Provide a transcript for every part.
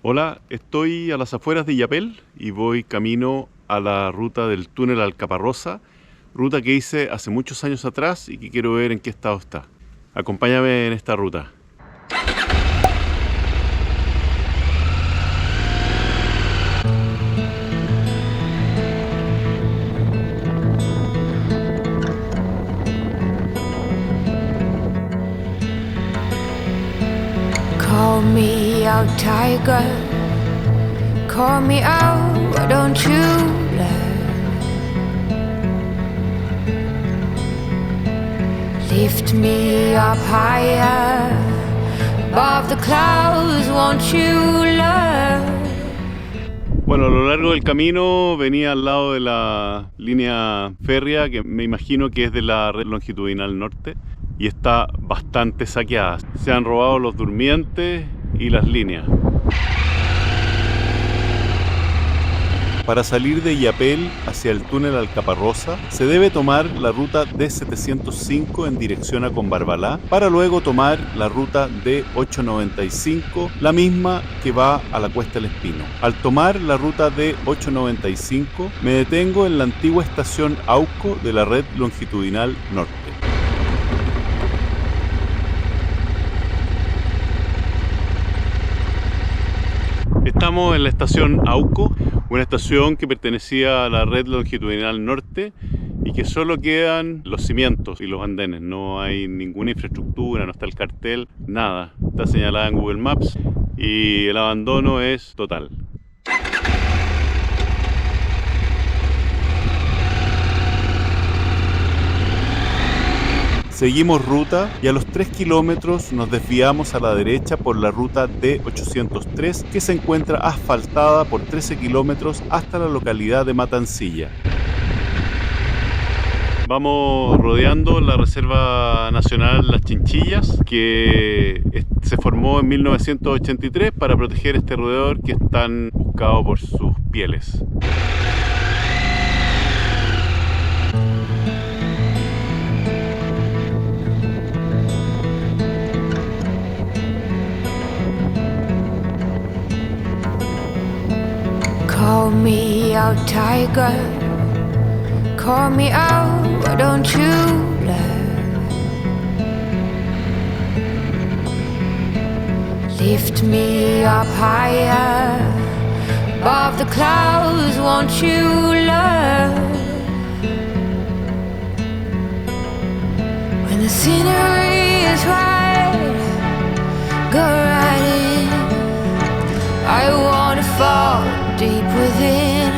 Hola, estoy a las afueras de Illapel y voy camino a la ruta del túnel Alcaparrosa, ruta que hice hace muchos años atrás y que quiero ver en qué estado está. Acompáñame en esta ruta. Call me out, tiger. Call me out, why don't you learn? Lift me up higher, above the clouds, won't you learn? Bueno, a lo largo del camino venía al lado de la línea férrea, que me imagino que es de la red longitudinal norte, y está bastante saqueada. Se han robado los durmientes y las líneas. Para salir de Illapel hacia el túnel Alcaparrosa se debe tomar la ruta D705 en dirección a Combarbalá para luego tomar la ruta D895, la misma que va a la Cuesta del Espino. Al tomar la ruta D895 me detengo en la antigua estación Auco de la red longitudinal norte. Estamos en la estación Auco, una estación que pertenecía a la red longitudinal norte y que solo quedan los cimientos y los andenes. No hay ninguna infraestructura, no está el cartel, nada. Está señalada en Google Maps y el abandono es total. Seguimos ruta y a los 3 kilómetros nos desviamos a la derecha por la ruta D803 que se encuentra asfaltada por 13 kilómetros hasta la localidad de Matancilla. Vamos rodeando la Reserva Nacional Las Chinchillas, que se formó en 1983 para proteger este roedor que es tan buscado por sus pieles. Call me out, tiger. Call me out, why don't you learn? Lift me up higher, above the clouds, won't you learn? When the scenery is right, go right in. I wanna fall deep within.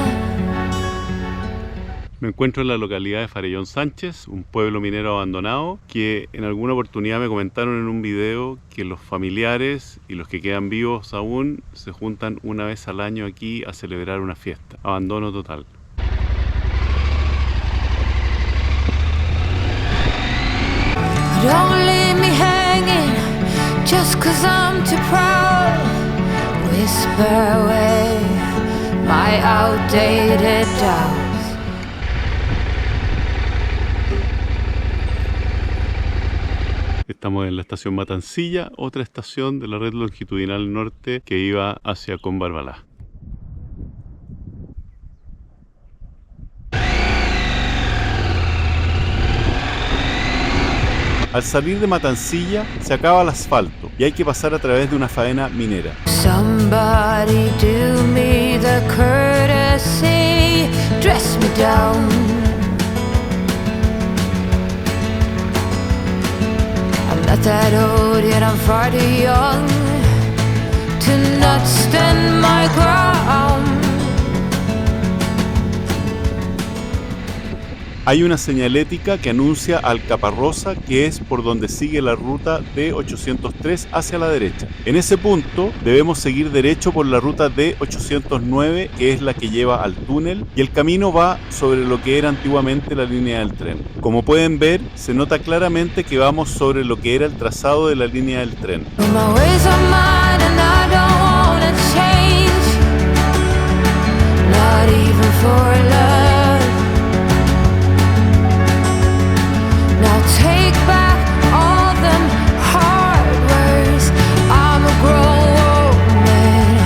Me encuentro en la localidad de Farellón Sánchez, un pueblo minero abandonado que en alguna oportunidad me comentaron en un video que los familiares y los que quedan vivos aún se juntan una vez al año aquí a celebrar una fiesta. Abandono total. Don't leave me hanging just 'cause I'm too proud. Whisper away my outdated doubts. Estamos en la estación Matancilla, otra estación de la red longitudinal norte que iba hacia Combarbalá. Al salir de Matancilla se acaba el asfalto y hay que pasar a través de una faena minera. Somebody do me the courtesy, dress me down. I'm not that old yet I'm far too young to not stand my ground. Hay una señalética que anuncia Alcaparrosa, que es por donde sigue la ruta D803 hacia la derecha. En ese punto debemos seguir derecho por la ruta D809, que es la que lleva al túnel, y el camino va sobre lo que era antiguamente la línea del tren. Como pueden ver, se nota claramente que vamos sobre lo que era el trazado de la línea del tren. Take back all them hard words. I'm a grown man.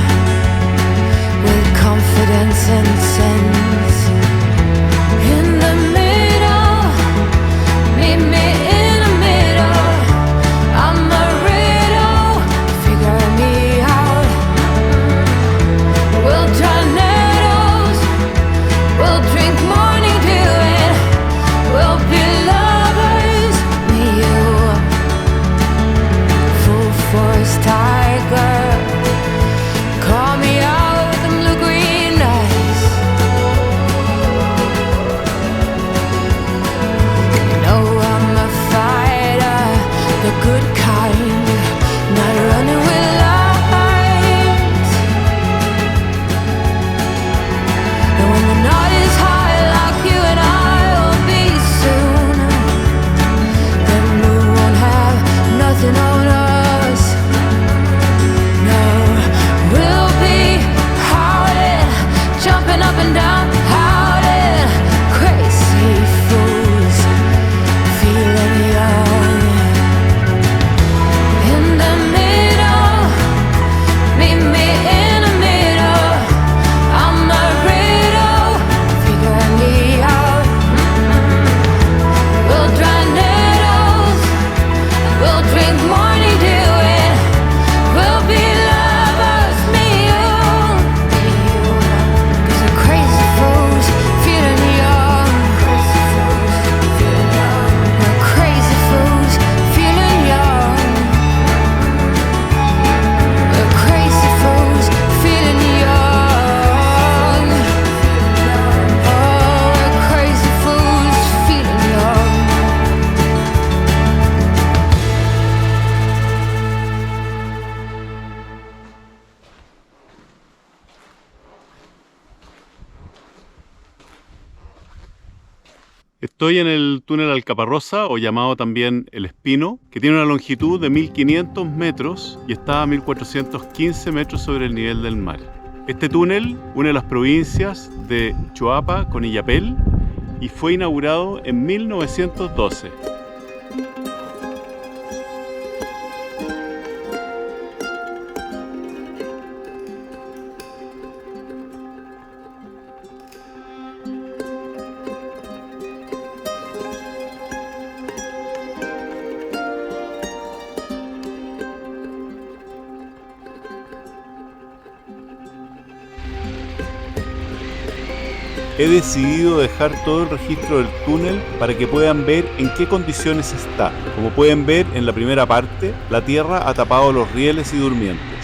Estoy en el túnel Alcaparrosa, o llamado también El Espino, que tiene una longitud de 1500 metros y está a 1415 metros sobre el nivel del mar. Este túnel une las provincias de Choapa con Illapel y fue inaugurado en 1912. He decidido dejar todo el registro del túnel para que puedan ver en qué condiciones está. Como pueden ver en la primera parte, la tierra ha tapado los rieles y durmientes.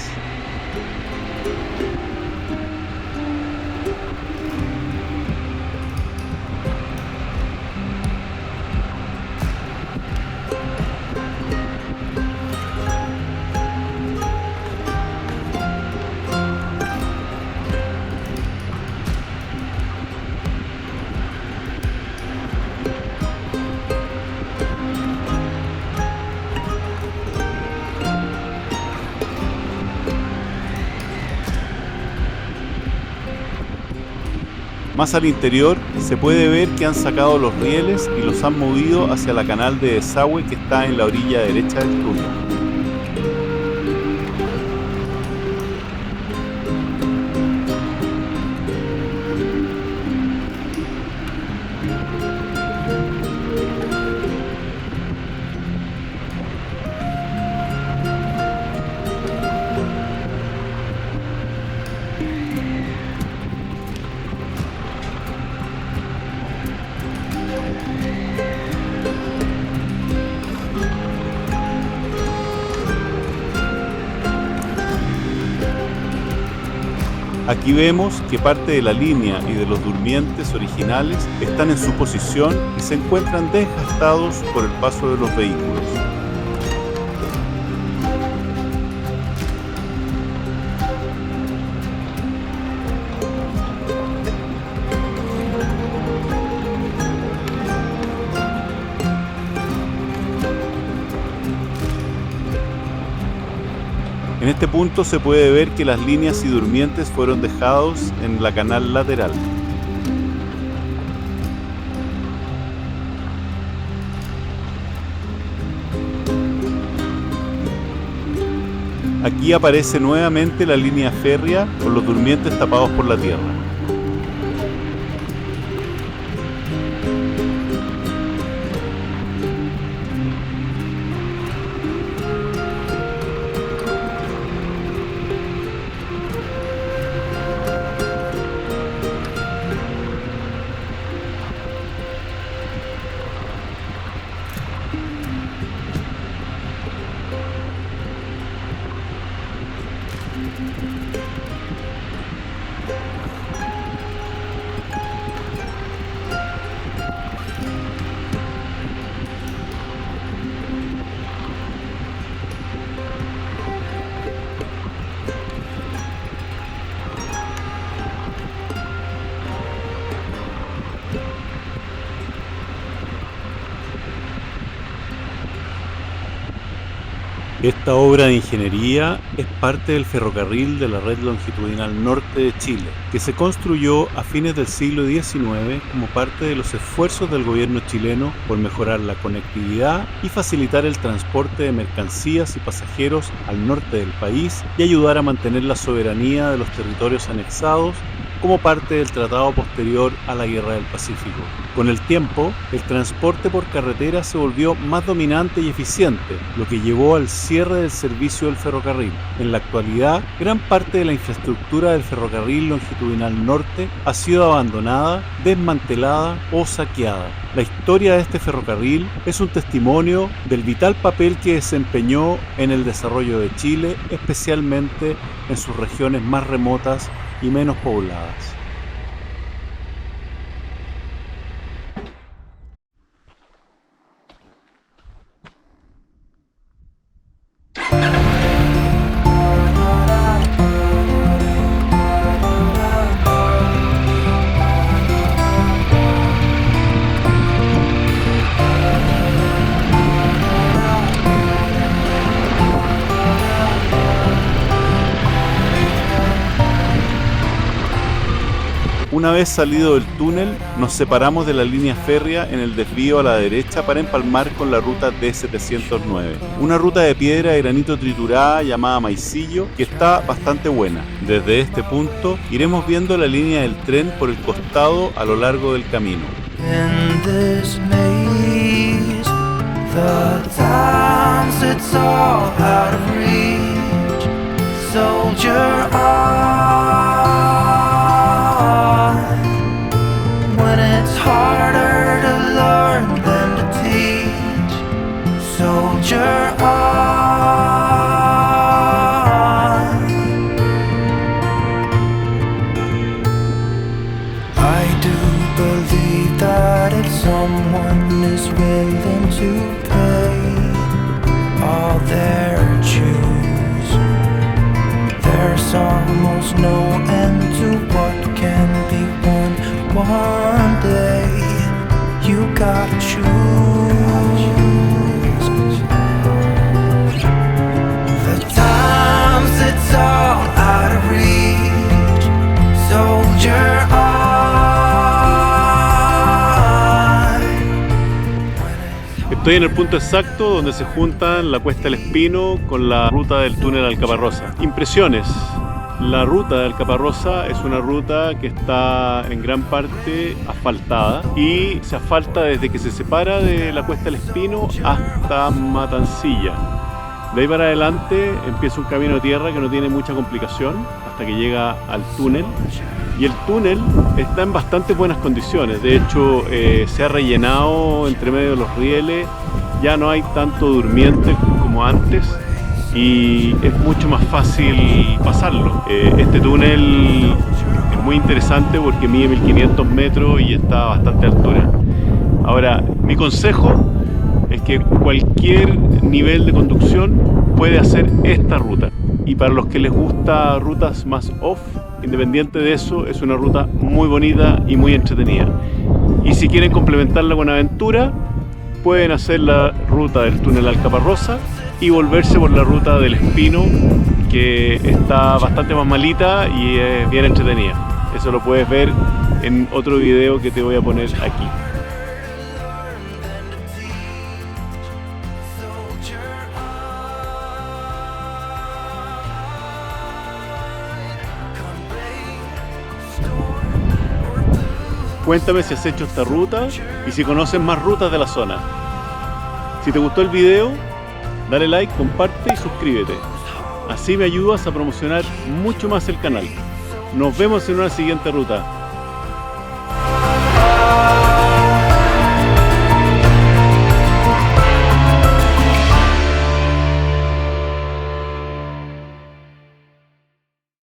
Más al interior se puede ver que han sacado los rieles y los han movido hacia la canal de desagüe que está en la orilla derecha del túnel. Aquí vemos que parte de la línea y de los durmientes originales están en su posición y se encuentran desgastados por el paso de los vehículos. En este punto se puede ver que las líneas y durmientes fueron dejados en la canal lateral. Aquí aparece nuevamente la línea férrea con los durmientes tapados por la tierra. Esta obra de ingeniería es parte del ferrocarril de la red longitudinal norte de Chile, que se construyó a fines del siglo XIX como parte de los esfuerzos del gobierno chileno por mejorar la conectividad y facilitar el transporte de mercancías y pasajeros al norte del país y ayudar a mantener la soberanía de los territorios anexados como parte del tratado posterior a la Guerra del Pacífico. Con el tiempo, el transporte por carretera se volvió más dominante y eficiente, lo que llevó al cierre del servicio del ferrocarril. En la actualidad, gran parte de la infraestructura del ferrocarril longitudinal norte ha sido abandonada, desmantelada o saqueada. La historia de este ferrocarril es un testimonio del vital papel que desempeñó en el desarrollo de Chile, especialmente en sus regiones más remotas y menos pobladas. Una vez salido del túnel, nos separamos de la línea férrea en el desvío a la derecha para empalmar con la ruta D709, una ruta de piedra de granito triturada llamada Maicillo que está bastante buena. Desde este punto iremos viendo la línea del tren por el costado a lo largo del camino. In this maze, the times it's all out of reach. Soldier on, when it's harder to learn than to teach. Soldier on. I do believe that if someone is willing to pay all their dues, there's almost no end to what can be won one day. You gotta choose. The times it's all out of reach. Soldier on. Estoy en el punto exacto donde se juntan la Cuesta del Espino con la ruta del túnel Alcaparrosa. Impresiones. La ruta de Alcaparrosa es una ruta que está en gran parte asfaltada y se asfalta desde que se separa de la Cuesta del Espino hasta Matancilla. De ahí para adelante empieza un camino de tierra que no tiene mucha complicación hasta que llega al túnel. Y el túnel está en bastante buenas condiciones. De hecho, se ha rellenado entre medio de los rieles. Ya no hay tanto durmiente como antes y es mucho más fácil pasarlo. Este túnel es muy interesante porque mide 1500 metros y está a bastante altura. Ahora, mi consejo es que cualquier nivel de conducción puede hacer esta ruta. Y para los que les gusta rutas más off, independiente de eso, es una ruta muy bonita y muy entretenida. Y si quieren complementarla con aventura, pueden hacer la ruta del túnel Alcaparrosa y volverse por la ruta del Espino, que está bastante más malita y es bien entretenida. Eso lo puedes ver en otro video que te voy a poner aquí. Cuéntame si has hecho esta ruta y si conoces más rutas de la zona. Si te gustó el video, dale like, comparte y suscríbete. Así me ayudas a promocionar mucho más el canal. Nos vemos en una siguiente ruta.